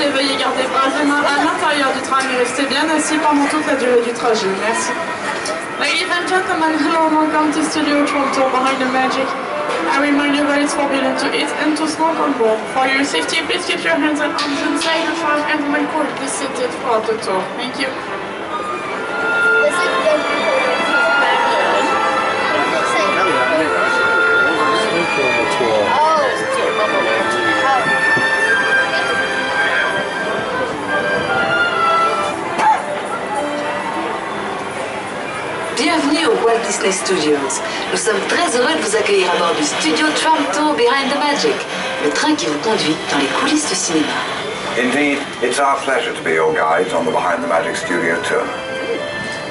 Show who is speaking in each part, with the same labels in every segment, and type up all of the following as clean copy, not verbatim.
Speaker 1: sécurité, veuillez garder bras et mains à l'intérieur du tram et rester bien assis pendant toute la durée du trajet. Merci. Ladies and gentlemen, hello and welcome to Studio Tram Tour Behind the Magic. I remind you that it's forbidden to eat and to smoke on board. For your safety, please keep your hands and arms inside the tram and remain cool. Please sit it throughout the tour. Thank you.
Speaker 2: Bienvenue au Walt Disney Studios. Nous sommes très heureux de vous accueillir à bord du Studio Tram Tour Behind the Magic, le train qui vous conduit dans les coulisses du cinéma.
Speaker 3: Indeed, it's our pleasure to be your guides on the Behind the Magic Studio Tour.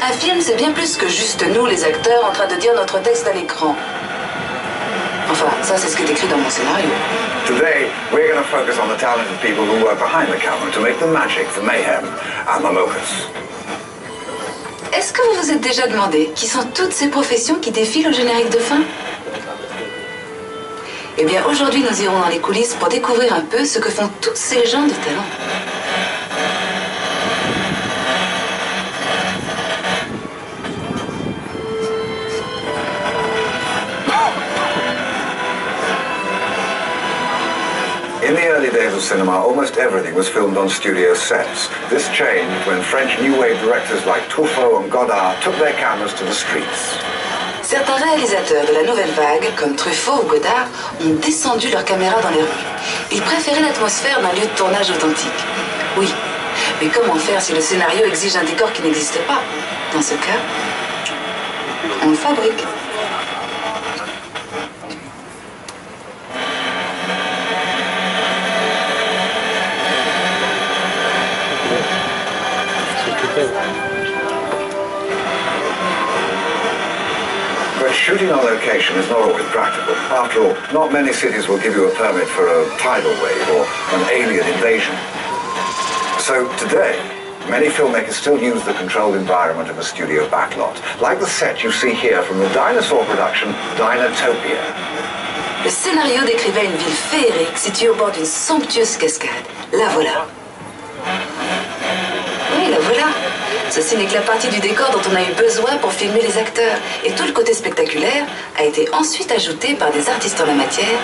Speaker 2: Un film, c'est bien plus que juste nous, les acteurs, en train de dire notre texte à l'écran. Enfin, ça, c'est ce qui est écrit dans mon scénario.
Speaker 3: Today, we're going to focus on the talented people who work behind the camera to make the magic, the mayhem, and the locus.
Speaker 2: Est-ce que vous vous êtes déjà demandé qui sont toutes ces professions qui défilent au générique de fin? Eh bien, aujourd'hui, nous irons dans les coulisses pour découvrir un peu ce que font tous ces gens de talent.
Speaker 3: In the early days of cinema, almost everything was filmed on studio sets. This changed when French New Wave directors like Truffaut and Godard took their cameras to the streets.
Speaker 2: Certains réalisateurs de la nouvelle vague, comme Truffaut ou Godard, ont descendu leurs caméras dans les rues. Ils préféraient l'atmosphère d'un lieu de tournage authentique. Oui, mais comment faire si le scénario exige un décor qui n'existe pas? Dans ce cas, on le fabrique.
Speaker 3: But shooting on location is not always practical. After all, not many cities will give you a permit for a tidal wave or an alien invasion. So today, many filmmakers still use the controlled environment of a studio backlot, like the set you see here from the dinosaur production Dinotopia.
Speaker 2: Le scénario décrivait une ville féerique située au bord d'une somptueuse cascade. La voilà. Oui, la voilà. Ceci n'est que la partie du décor dont on a eu besoin pour filmer les acteurs. Et tout le côté spectaculaire a été ensuite ajouté par des artistes en la matière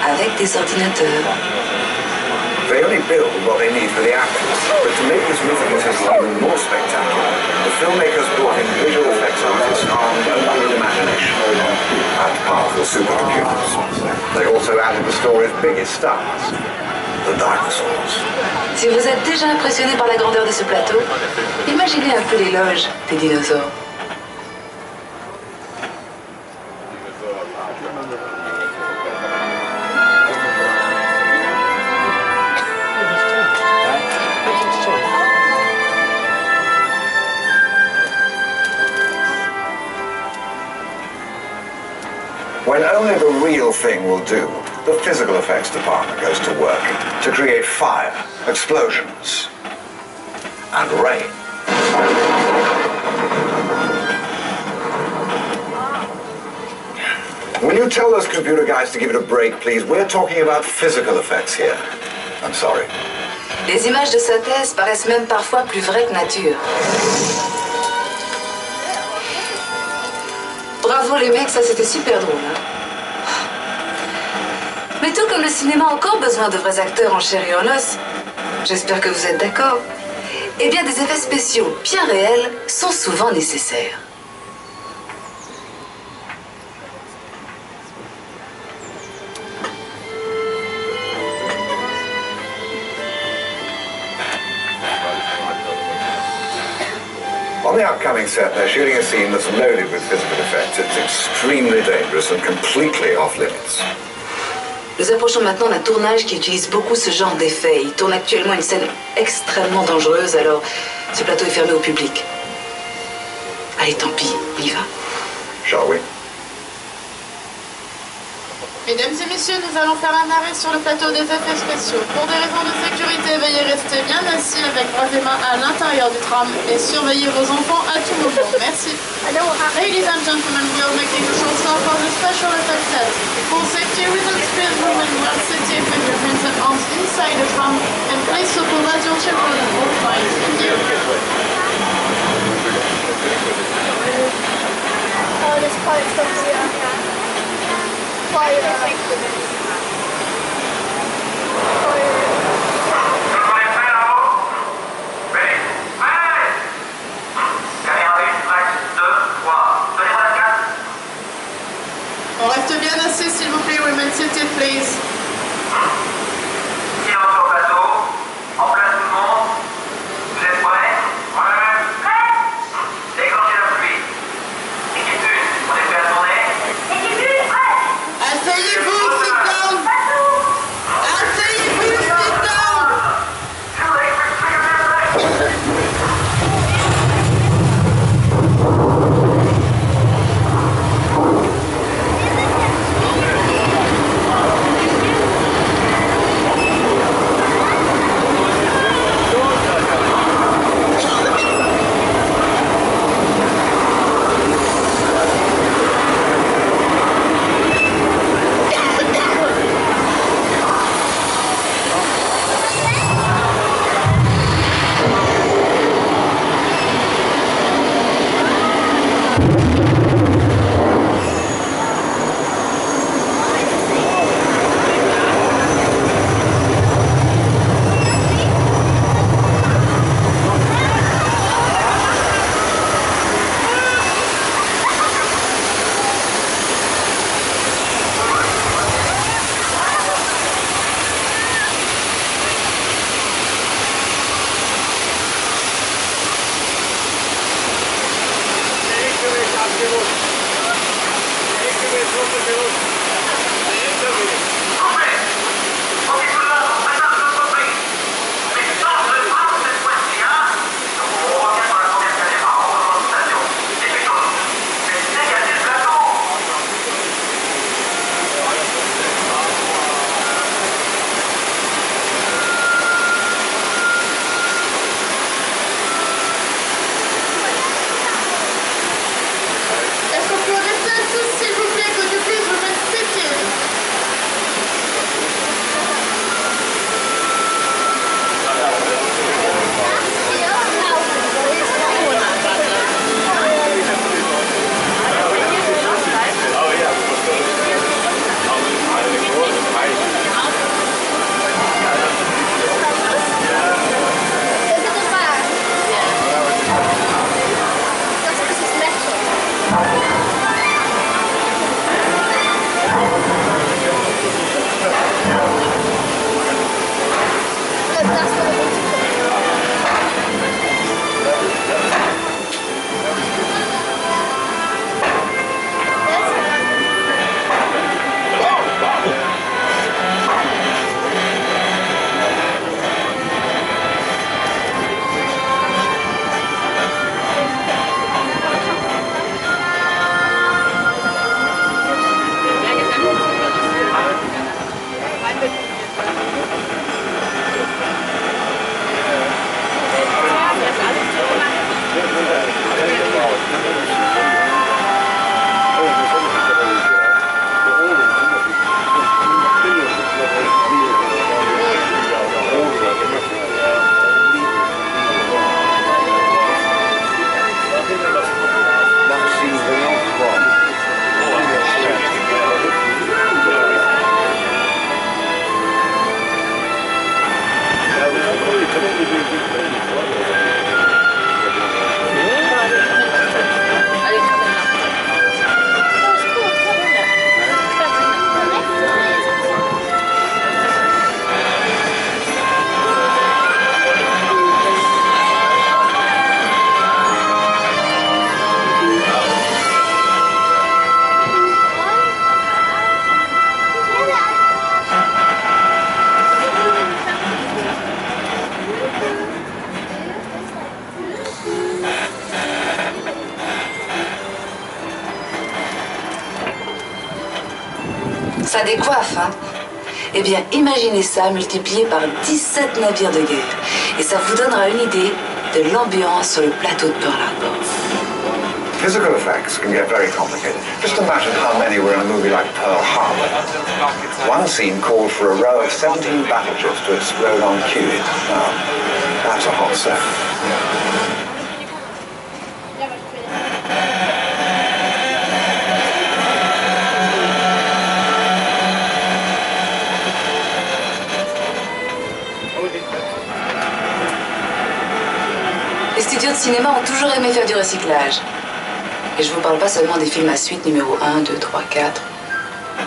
Speaker 2: avec des ordinateurs.
Speaker 3: They only build what they need for the actors, but to make this movie even more spectacular, the filmmakers brought in visual effects artists armed only with imagination and powerful supercomputers. They also added the story's biggest stars, the dinosaurs.
Speaker 2: Si vous êtes déjà impressionné par la grandeur de ce plateau, imaginez un peu l'éloge des dinosaures.
Speaker 3: When only the real thing will do, the physical effects department goes to work to create fire, explosions, and rain. Will you tell those computer guys to give it a break, please? We're talking about physical effects here. I'm sorry.
Speaker 2: Les images de synthèse paraissent même parfois plus vraies que nature. Bravo les mecs, ça c'était super drôle. Hein? Mais tout comme le cinéma a encore besoin de vrais acteurs en chair et en os, j'espère que vous êtes d'accord, eh bien des effets spéciaux bien réels sont souvent nécessaires.
Speaker 3: On the upcoming set, they're shooting a scene that's loaded with physical effects. It's extremely dangerous and completely off limits.
Speaker 2: Nous approchons maintenant d'un tournage qui utilise beaucoup ce genre d'effets. Il tourne actuellement une scène extrêmement dangereuse, alors ce plateau est fermé au public. Allez, tant pis, on y va.
Speaker 3: Shall we?
Speaker 1: Mesdames et messieurs, nous allons faire un arrêt sur le plateau des effets spéciaux. Pour des raisons de sécurité, veuillez rester bien assis avec bras et mains à l'intérieur du tram et surveillez vos enfants à tout moment. Merci. Ladies and gentlemen, we are making a short stop for the special effects set. For safety reasons, please remain well seated with your hands and arms inside the tram and place your watch it for the whole flight. Thank you.
Speaker 4: Oh, this part's so clear. Fire.
Speaker 1: On reste bien assis, s'il vous plaît. Remain seated, please.
Speaker 5: Silence au bateau. En place tout le monde. Vous êtes prêts? Déclenchez la pluie. Équipe 1, on est prêt à tourner? Équipe 1, prêt!
Speaker 1: Asseyez-vous, sit down. Asseyez-vous, sit down.
Speaker 2: Ça décoiffe, hein? Eh bien, imaginez ça multiplié par 17 navires de guerre. Et ça vous donnera une idée de l'ambiance sur le plateau de Pearl Harbor.
Speaker 3: Physical effects can get very complicated. Just imagine how many were in a movie like Pearl Harbor. One scene called for a row of 17 battleships to explode on cue. Now, That's a hot set.
Speaker 2: Les studios de cinéma ont toujours aimé faire du recyclage. Et je vous parle pas seulement des films à suite numéro 1, 2, 3, 4.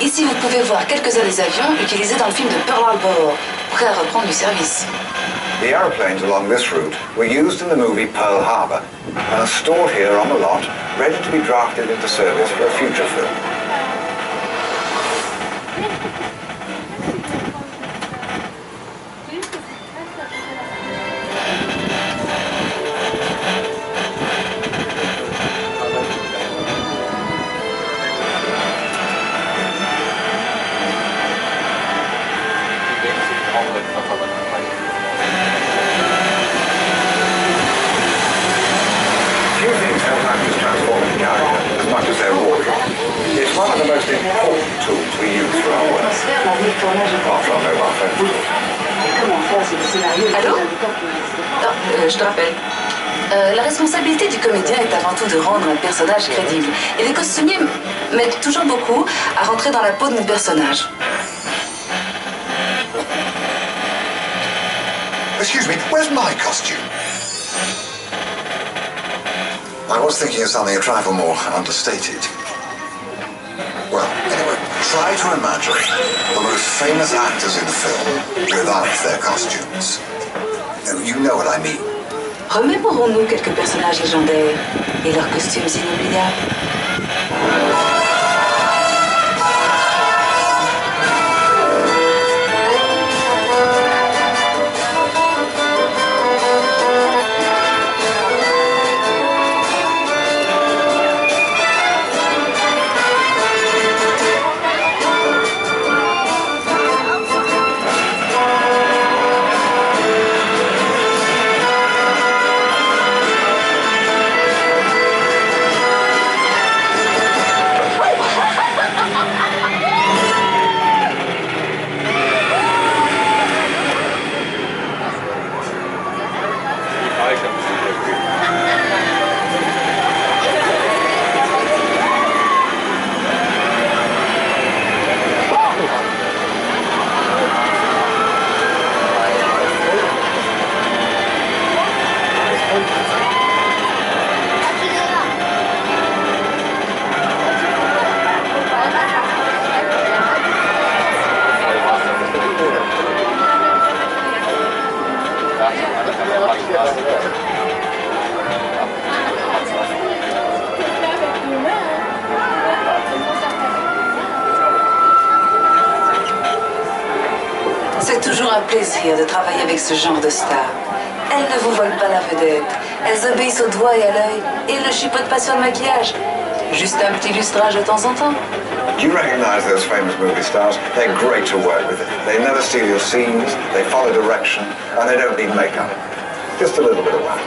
Speaker 2: Ici, vous pouvez voir quelques-uns des avions utilisés dans le film de Pearl Harbor, prêts à reprendre du service.
Speaker 3: The aeroplanes along this route were used in the movie Pearl Harbor and are stored here on the lot, ready to be drafted into service for a future film. It's one of the most important tools we use for our work. After our mobile phone.
Speaker 2: Allô? Non, je te rappelle. La responsabilité du comédien est avant tout de rendre un personnage crédible. Et les costumiers m'aident toujours beaucoup à rentrer dans la peau de mon personnage.
Speaker 6: Excuse me, where's my costume? I was thinking of something a trifle more understated. Well, anyway, try to imagine the most famous actors in film without their costumes. You know what I mean.
Speaker 2: Remémorons-nous quelques personnages légendaires et leurs costumes inoubliables. C'est toujours un plaisir de travailler avec ce genre de stars. Elles ne vous volent pas la vedette. Elles obéissent au doigt et à l'œil et ne chipotent pas sur le maquillage. Juste un petit lustrage de temps en temps.
Speaker 3: Do you recognize those famous movie stars? They're great to work with. They never steal your scenes, they follow direction, and they don't need makeup. Just a little bit of wax.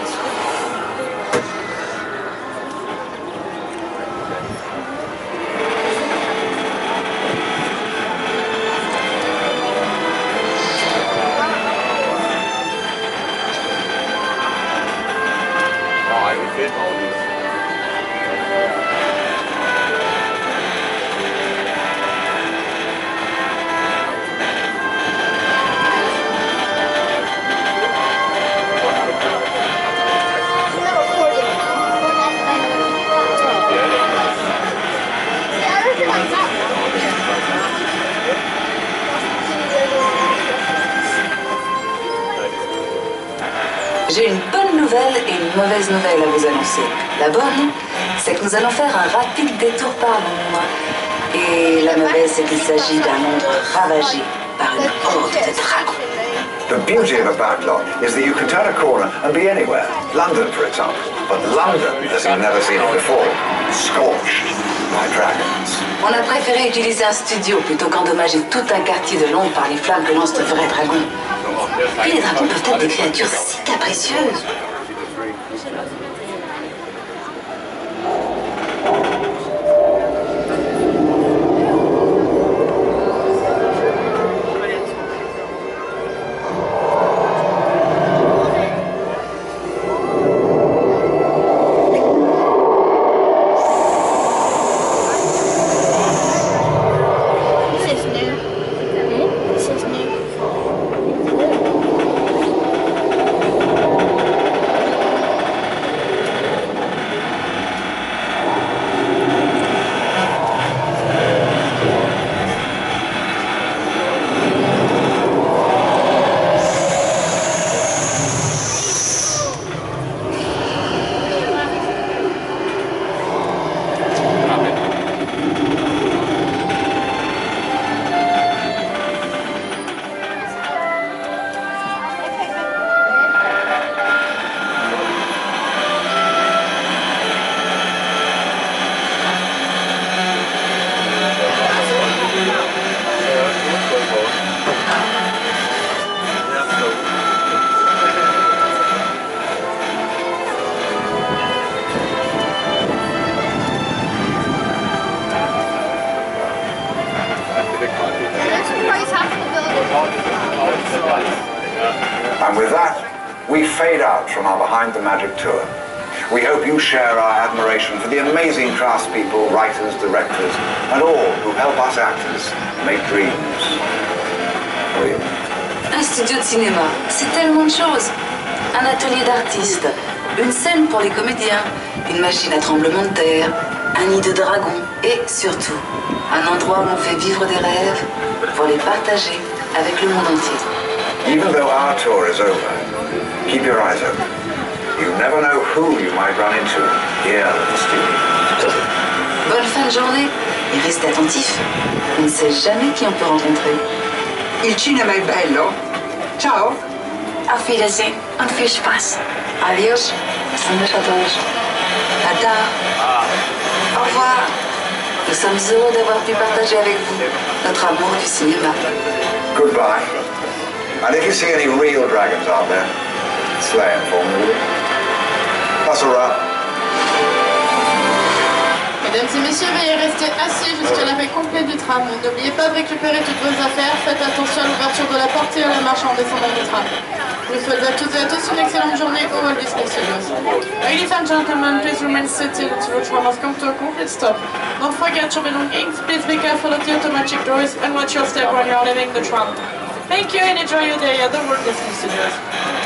Speaker 2: J'ai une bonne nouvelle et une mauvaise nouvelle à vous annoncer. La bonne, c'est que nous allons faire un rapide détour par Londres. Et la mauvaise, c'est qu'il s'agit d'un Londres ravagé par une horde de dragons.
Speaker 3: The beauty of a backlot is that you can turn a corner and be anywhere. London, for example. But London, as you've never seen it before, scorched by dragons.
Speaker 2: On a préféré utiliser un studio plutôt qu'endommager tout un quartier de Londres par les flammes que lancent de vrais dragons. Puis les dragons peuvent être des créatures si capricieuses.
Speaker 3: And with that, we fade out from our Behind the Magic tour. We hope you share our admiration for the amazing craftspeople, writers, directors, and all who help us actors make dreams real.
Speaker 2: Un studio de cinéma, c'est tellement de choses. Un atelier d'artistes, une scène pour les comédiens, une machine à tremblement de terre, un nid de dragon et surtout, un endroit où on fait vivre des rêves pour les partager avec le monde entier.
Speaker 3: Even though our tour is over, keep your eyes open. You never know who you might run into here at the studio.
Speaker 2: Bonne fin de journée et restez attentifs. On ne sait jamais qui on peut rencontrer.
Speaker 7: Il cinema è bello. Ciao.
Speaker 4: Auf Wiedersehen und viel Spaß.
Speaker 2: Adios, sandwich à todos. Tada. Au revoir. Nous sommes heureux d'avoir pu partager avec vous notre amour du cinéma.
Speaker 3: Goodbye. And if you see any real dragons out there, slay them for me. That's a wrap.
Speaker 1: Mesdames et messieurs, veuillez rester assis jusqu'à l'arrêt complet du tram. N'oubliez pas de récupérer toutes vos affaires. Faites attention à l'ouverture de la porte et à la marche en descendant du tram. Je vous souhaite à toutes et à tous une excellente journée au Walt Disney Studios. Ladies and gentlemen, please remain seated until the tram has come to a complete stop. Don't forget your belongings. Please be careful of the automatic doors and watch your step when you are leaving the tram. Thank you and enjoy your day at the Walt Disney Studios.